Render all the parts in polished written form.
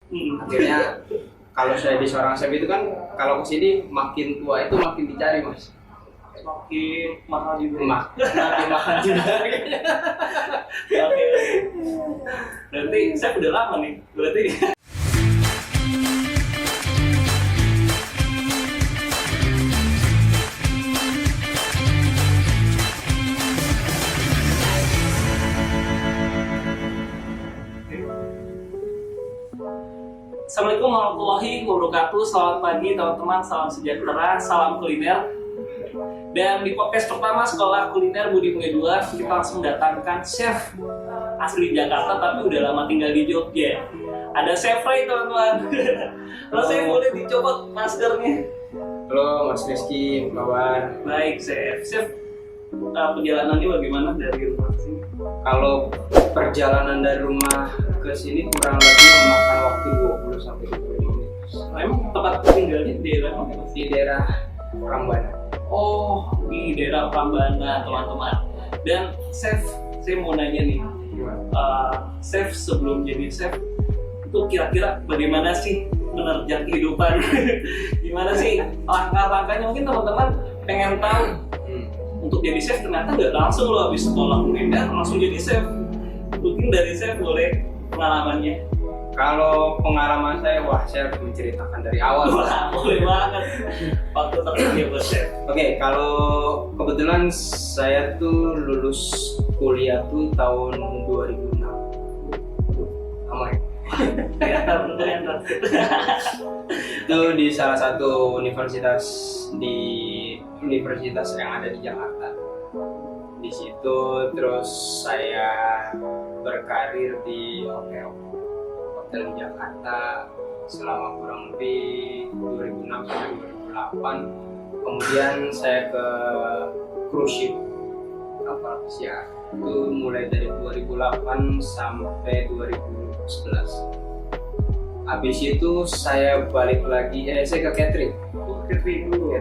Akhirnya kalau saya di seorang chef itu kan kalau kesini makin tua itu makin dicari mas. Makin mahal juga. Makin mahal juga. Oke. Berarti chef udah lama nih. Berarti Assalamualaikum warahmatullahi wabarakatuh. Selamat pagi teman-teman, salam sejahtera, salam kuliner. Dan di podcast pertama Sekolah Kuliner Budi Mulia 2, kita langsung datangkan chef asli Jakarta tapi udah lama tinggal di Jogja. Ada Chef Ray teman-teman. Kalau saya boleh dicopot maskernya. Halo Mas Rizky, apa kabar? Baik chef. Chef, perjalanannya bagaimana dari rumah ke sini? Kalau perjalanan dari rumah ke sini kurang lebih memakan waktu 20 sampai 25 menit. Emang tempat tinggalnya di daerah mana? Di daerah Prambanan. Oh, di daerah Prambanan teman-teman. Dan chef, saya mau nanya nih, chef sebelum jadi chef itu kira-kira bagaimana sih menerjang kehidupan? Gimana sih langkah-langkahnya? Mungkin teman-teman pengen tahu. Untuk jadi chef ternyata nggak langsung lo habis sekolah kuliner langsung jadi chef. Mungkin dari chef boleh pengalamannya. Kalau pengalaman saya, wah saya harus menceritakan dari awal. Wah, boleh banget. Waktu tersedia buat chef. Oke, kalau kebetulan saya tuh lulus kuliah tuh tahun 2006. Lama ya? Ternyata. Itu di salah satu universitas yang ada di Jakarta. Di situ terus saya berkarir di hotel di Jakarta selama kurang lebih 2006 sampai 2008. Kemudian saya ke cruise ship kapal pesiar itu mulai dari 2008 sampai 2011. Habis itu saya balik lagi, saya ke catering. Catering dulu.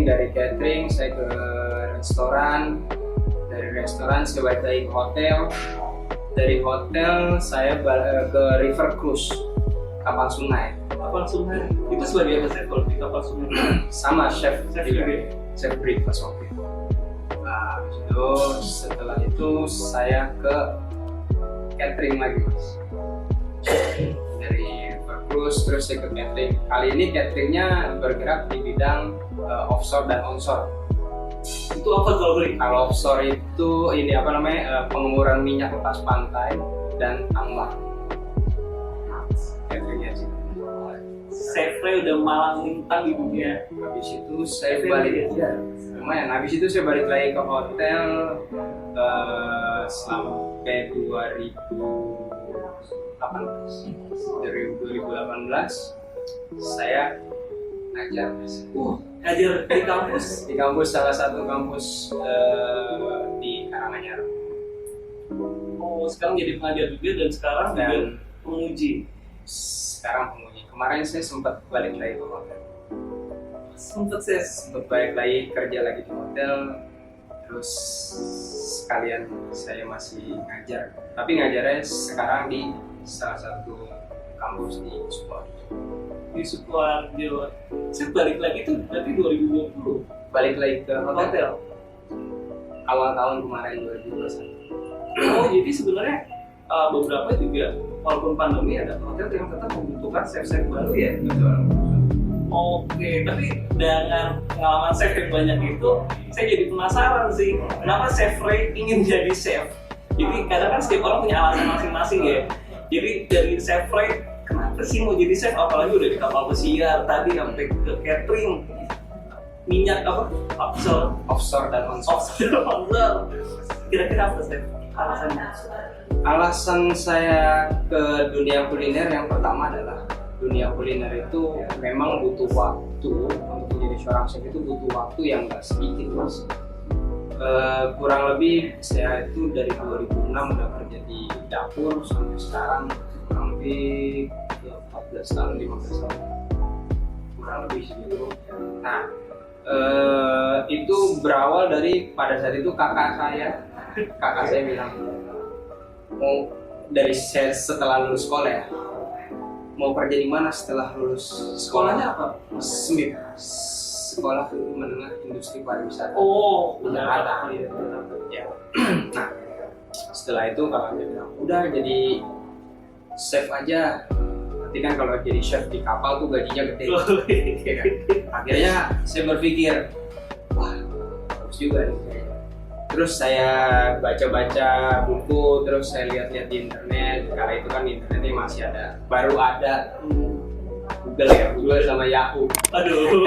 Dari catering saya ke restoran, dari restoran saya balik lagi ke hotel, dari hotel saya ke river cruise, kapal sungai. Kapal sungai itu sebagai apa chef kalau di kapal sungai? Sama chef juga, juga. chef breakfast waktu itu. Nah, habis itu setelah itu saya ke catering lagi mas. Dari river cruise terus saya ke catering. Kali ini cateringnya bergerak di bidang offshore dan onshore. Itu apa kalau beli? Kalau offshore itu ini apa namanya pengukuran minyak lepas pantai dan tambang. Cateringnya sih. Chef Ray udah malang lintang di dunia. Habis itu saya balik ya, lumayan. Habis itu saya balik lagi ke hotel sampai 2018 saya ngajar. Ngajar di kampus? Di kampus, salah satu kampus di Karanganyar. Oh, sekarang jadi pengajar juga dan sekarang juga penguji. Sekarang penguji. Kemarin saya sempat balik lagi ke hotel. Sempat balik lagi kerja lagi di hotel. Terus sekalian saya masih ngajar. Tapi ngajarnya sekarang di salah satu kampus di Sukoharjo. Di Sukoharjo. Saya balik lagi tuh berarti 2020. Balik lagi ke hotel. Awal tahun kemarin 2021. Oh, jadi sebenarnya beberapa juga walaupun pandemi ada hotel yang tetap membutuhkan chef-chef baru ya. Betul. Oke, tapi dengan pengalaman chef yang banyak itu, saya jadi penasaran sih, kenapa Chef Ray ingin jadi chef? Jadi kadang kan setiap orang punya alasan masing-masing ya. Jadi dari Chef Ray, kenapa sih mau jadi chef? Apalagi udah di kapal pesiar, tadi sampai ke catering, minyak apa? Offshore dan onshore. Kira-kira apa chef alasannya? Alasan saya ke dunia kuliner yang pertama adalah dunia kuliner itu memang butuh waktu. Untuk menjadi seorang chef itu butuh waktu yang nggak sedikit mas. Kurang lebih saya itu dari 2006 udah kerja di dapur sampai sekarang kurang lebih 14 tahun 15 tahun kurang lebih segitu. Nah itu berawal dari pada saat itu kakak saya bilang mau dari setelah lulus sekolah ya, mau kerja di mana setelah lulus Sekolahnya apa? SMIP, sekolah menengah industri pariwisata. Oh, Jakarta. Iya. Ya. Nah, setelah itu kakaknya bilang udah jadi chef aja. Nanti kan kalau jadi chef di kapal tuh gajinya gede. Ya kan? Akhirnya saya berpikir, wah bagus juga nih. Terus saya baca-baca buku, terus saya lihat-lihat di internet. Kala itu kan internetnya masih ada, baru ada Google ya, Google sama Yahoo. Aduh.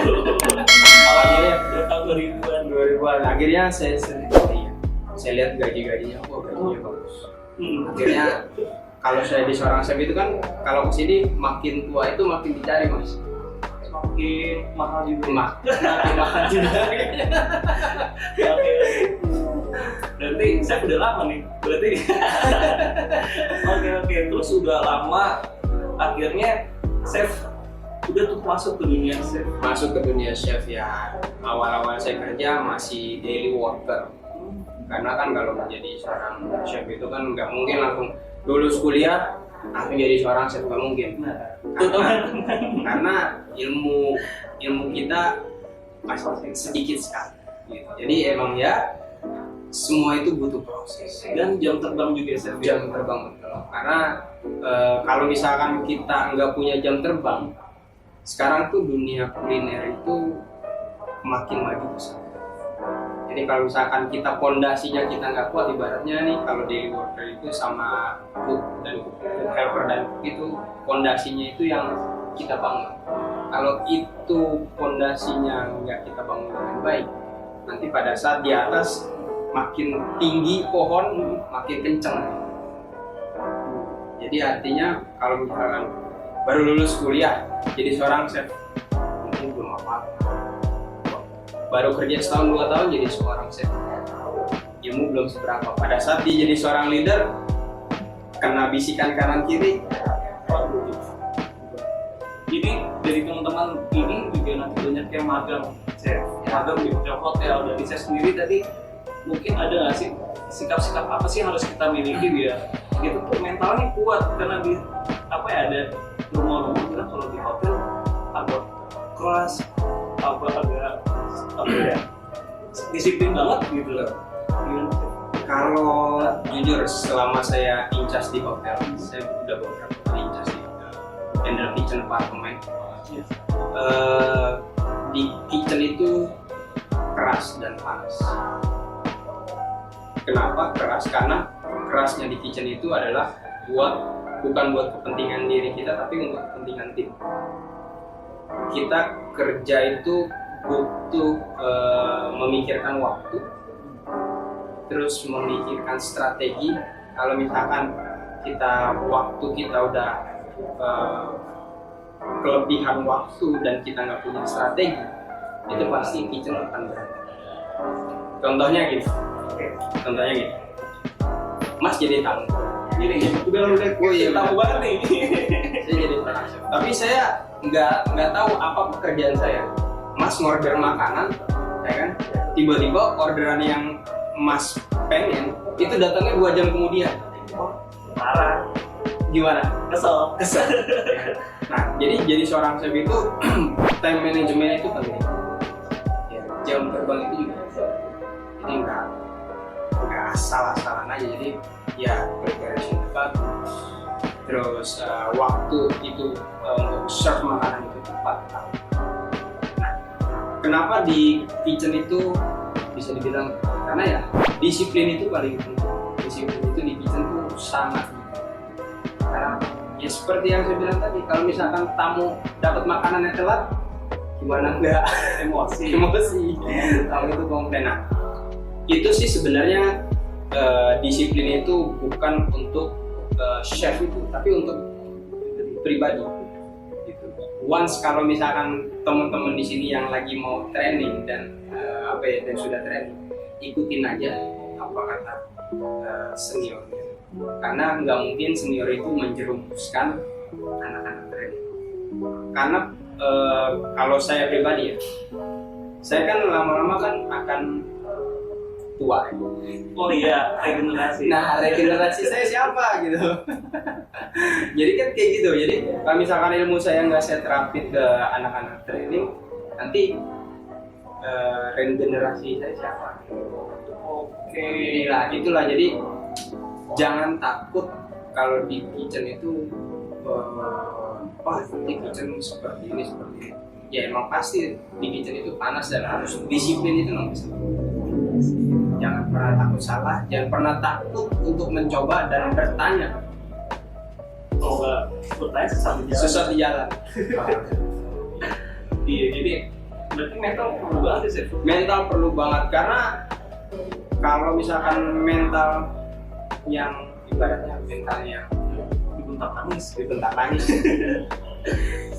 Akhirnya Tahun 2000-an. 2000-an. Akhirnya saya lihat gajinya, oh gajinya bagus. Akhirnya kalau saya di seorang chef itu kan, kalau kesini makin tua itu makin dicari mas. Makin mahal juga. Makin mahal juga. Oke. Berarti saya udah lama nih. Berarti. Oke. Terus udah lama, akhirnya chef udah tuh masuk ke dunia chef. Masuk ke dunia chef ya. Awal-awal saya kerja masih daily worker. Karena kan kalau menjadi seorang chef itu kan nggak mungkin langsung lulus kuliah langsung jadi seorang chef, nggak mungkin. Karena ilmu kita masih sedikit sekali. Gitu. Jadi emang ya semua itu butuh proses. Dan jam terbang juga chef. Jam terbang betul. Karena kalau misalkan kita nggak punya jam terbang, sekarang tuh dunia kuliner itu makin maju besar. Jadi kalau misalkan kita pondasinya kita nggak kuat, ibaratnya nih kalau daily worker itu sama cook dan cook helper dan itu pondasinya itu yang kita bangun. Kalau itu pondasinya nggak kita bangun dengan baik, nanti pada saat di atas makin tinggi pohon makin kenceng. Jadi artinya kalau misalkan baru lulus kuliah jadi seorang chef mungkin belum apa-apa. Baru kerja setahun 2 tahun jadi seorang chef, ilmu belum seberapa. Pada saat dia jadi seorang leader, kena bisikan kanan kiri. Jadi dari teman-teman ini juga nanti banyak yang magang chef, magang di hotel dari chef sendiri. Tadi mungkin ada nggak sih sikap-sikap apa sih yang harus kita miliki biar itu tuh mentalnya kuat, karena di ada rumah-rumah bilang kalau di hotel agak keras, agak disiplin banget gitu loh. Kalau jujur selama saya incas di hotel, saya udah beberapa kali incas di handle kitchen apartemen. Di kitchen itu keras dan panas. Kenapa keras? Karena kerasnya di kitchen itu adalah bukan buat kepentingan diri kita, tapi untuk kepentingan tim. Kita kerja itu butuh memikirkan waktu, terus memikirkan strategi. Kalau misalkan waktu kita udah kelebihan waktu dan kita nggak punya strategi, itu pasti kitchen akan berantakan. Contohnya gini, Mas jadi tamu. Udah tahu banget nih. Saya jadi seorang chef. Tapi saya nggak tahu apa pekerjaan saya. Mas ngorder makanan, ya kan? Tiba-tiba orderan yang Mas pengen itu datangnya 2 jam kemudian. Parah. Gimana? Kesel. Nah, jadi seorang chef itu time management itu penting. Ya, jam terbang itu juga. Jadi nggak asal-asalan aja. Jadi ya preparation bagus. Terus waktu itu untuk serve makanan itu tepat. Kenapa di kitchen itu bisa dibilang, karena ya disiplin itu paling penting. Disiplin itu di kitchen itu sangat penting. Karena ya seperti yang saya bilang tadi, kalau misalkan tamu dapat makanan yang telat, gimana enggak emosi. Tamu itu komplain. Nah, itu sih sebenarnya disiplin itu bukan untuk chef itu, tapi untuk pribadi. Once kalau misalkan teman-teman di sini yang lagi mau training dan dan sudah training, ikutin aja apa kata seniornya. Karena nggak mungkin senior itu menjerumuskan anak-anak training. Karena kalau saya pribadi ya, saya kan lama-lama kan akan tua. Oh iya, regenerasi. Nah, regenerasi saya siapa gitu. Jadi kan kayak gitu. Jadi kalau misalkan ilmu saya nggak saya terapin ke anak-anak training, nanti regenerasi saya siapa? Oke. Itulah. Jadi jangan takut kalau di kitchen itu di kitchen seperti ini. Ya emang pasti di kitchen itu panas dan harus disiplin itu nomor satu. Jangan pernah takut salah, jangan pernah takut untuk mencoba dan bertanya. Kalau nggak bertanya sesat di jalan. Iya, jadi berarti mental perlu banget ya, Chef? Mental perlu banget, karena kalau misalkan mental yang ibaratnya mentalnya Dibentak nangis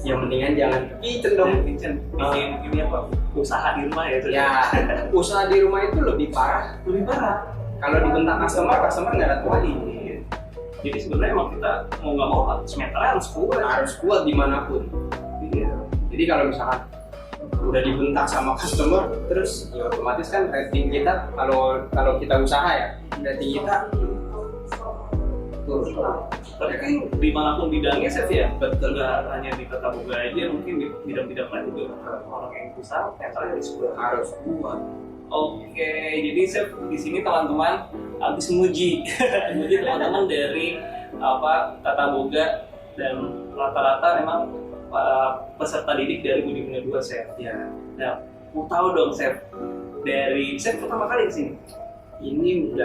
ya mendingan jangan kitchen dong. Kitchen. Ini apa? Usaha di rumah ya itu. Ya, usaha di rumah itu lebih parah. Kalau dibentak customer nggak ada kuali. Jadi sebenarnya emang kita mau nggak mau mentalnya harus kuat dimanapun. Iya. Jadi kalau misalkan udah dibentak sama customer, terus ya otomatis kan rating kita kalau kita usaha ya, rating kita turun. Tapi kan dimanapun bidangnya, Chef ya. Betul. Nggak hanya di Tata Boga aja, mungkin di bidang-bidang lain juga orang yang usaha mentalnya harus kuat. Oke, jadi Chef di sini teman-teman habis nguji teman-teman dari Tata Boga, dan rata-rata memang peserta didik dari Budi Mulia 2, Chef. Ya. Nah, mau tahu dong, Chef, dari Chef pertama kali di sini? Ini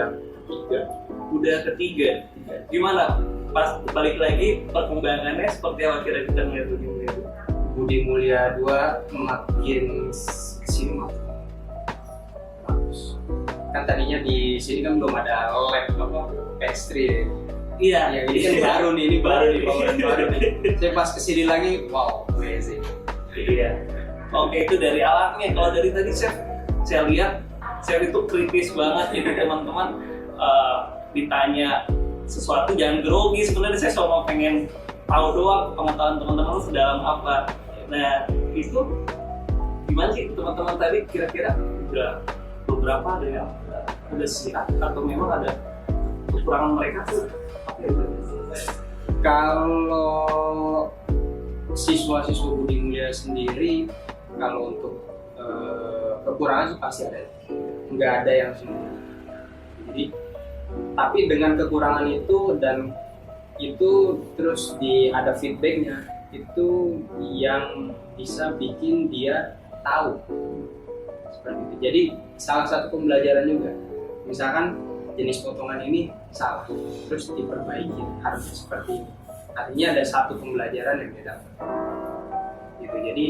udah ketiga. Gimana? Pas balik lagi perkembangannya seperti apa kira kita melihat Budi Mulia 2? Budi Mulia 2 makin kesini makin bagus. Kan tadinya di sini kan belum ada lab pastry. Iya, Ya, ini kan baru nih, bangunan baru nih. Saya pas kesini lagi, wow, amazing. Iya. Oke, itu dari alatnya. Kalau dari tadi Chef, saya lihat Chef itu kritis banget, jadi teman-teman ditanya sesuatu jangan grogi. Sebenarnya saya cuma pengen tahu doang pengetahuan teman-teman sedalam apa. Nah, itu gimana sih teman-teman tadi kira-kira udah beberapa ada yang udah siap atau memang ada kekurangan mereka tuh? Kalau siswa-siswa Budi Mulia sendiri, kalau untuk kekurangan sih pasti ada, nggak ada yang sempurna. Jadi, tapi dengan kekurangan itu dan itu terus ada feedbacknya, itu yang bisa bikin dia tahu seperti itu. Jadi salah satu pembelajaran juga, misalkan jenis potongan ini salah, terus diperbaiki harus seperti ini. Artinya ada satu pembelajaran yang dia dapat. Gitu. Jadi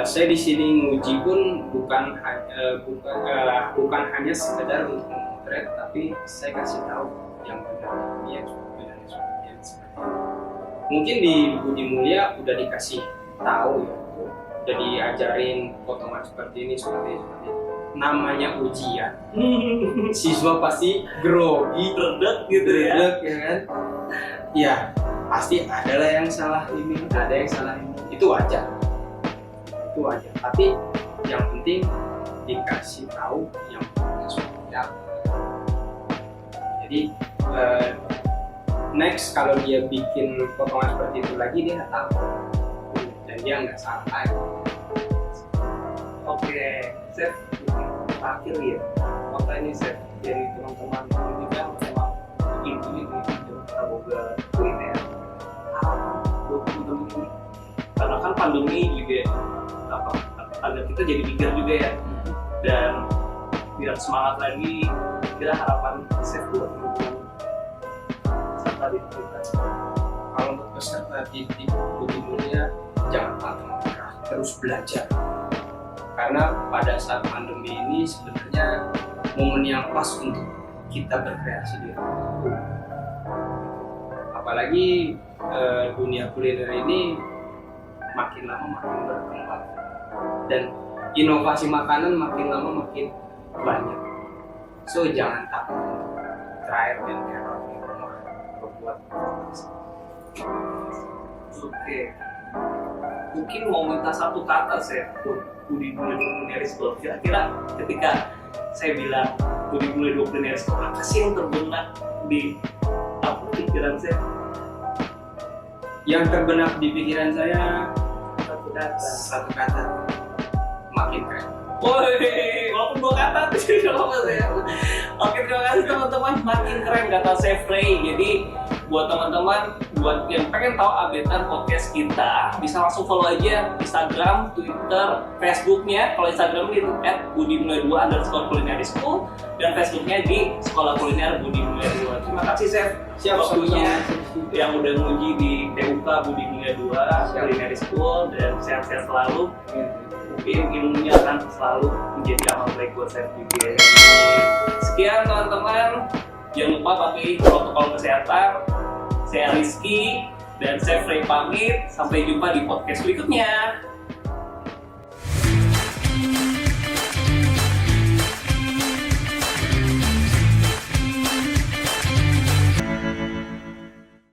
saya di sini nguji pun bukan hanya sekedar untuk memotret, tapi saya kasih tahu yang benar yang seperti itu. Mungkin di Budi Mulia udah dikasih tahu ya, udah diajarin potongan seperti ini. Namanya ujian, siswa pasti grogi, Redek gitu ya. ya kan? Ya pasti adalah yang salah ini, ada yang salah ini, itu wajar. Tapi yang penting dikasih tahu yang seperti apa. Jadi next kalau dia bikin potongan seperti itu lagi, dia tahu dan dia nggak salah lagi. Oke, Chef, terakhir ya, maka ini Chef dari teman-teman ini kan memang ini Tata Boga kuliner. Buat teman-teman ini, karena kan pandemi juga agak kita jadi pikir juga ya, dan biar semangat lagi. Kira harapan Chef buat teman-teman peserta didik kita. Kalau untuk peserta didik Budi Mulia, jangan pantang menyerah, terus belajar. Karena pada saat pandemi ini sebenarnya momen yang pas untuk kita berkreasi di rumah. Apalagi dunia kuliner ini makin lama makin berkembang dan inovasi makanan makin lama makin banyak. So jangan takut trial and error di rumah berbuat. Oke. Mungkin mau minta satu kata saya buat Budi Mulia dari sekolah. Kira-kira ketika saya bilang Budi Mulya 2 Kuliner School, apa sih yang terbenak di pikiran saya? Yang terbenak di pikiran saya Satu kata. satu kata, makin keren. Woi, walaupun 2 kata tuh kalau saya. Oke, terima kasih teman-teman. Makin keren kata Chef Ray. Jadi buat teman-teman, buat yang pengen tahu updatean podcast kita, bisa langsung follow aja Instagram, Twitter, Facebooknya. Kalau Instagram itu @budimulya2_culinary school dan Facebooknya di Sekolah Kuliner Budi Mulya 2. Terima kasih Chef. Siap, Waktunya sama-sama. yang udah nguji di TUK Budi Mulya 2 Culinary School, dan sehat-sehat selalu. Mungkin ilmunya akan selalu menjadi amal baik buat saya juga. Sekian teman-teman, jangan lupa patuhi protokol kesehatan. Saya Rizky dan Chef Ray pamit, sampai jumpa di podcast berikutnya.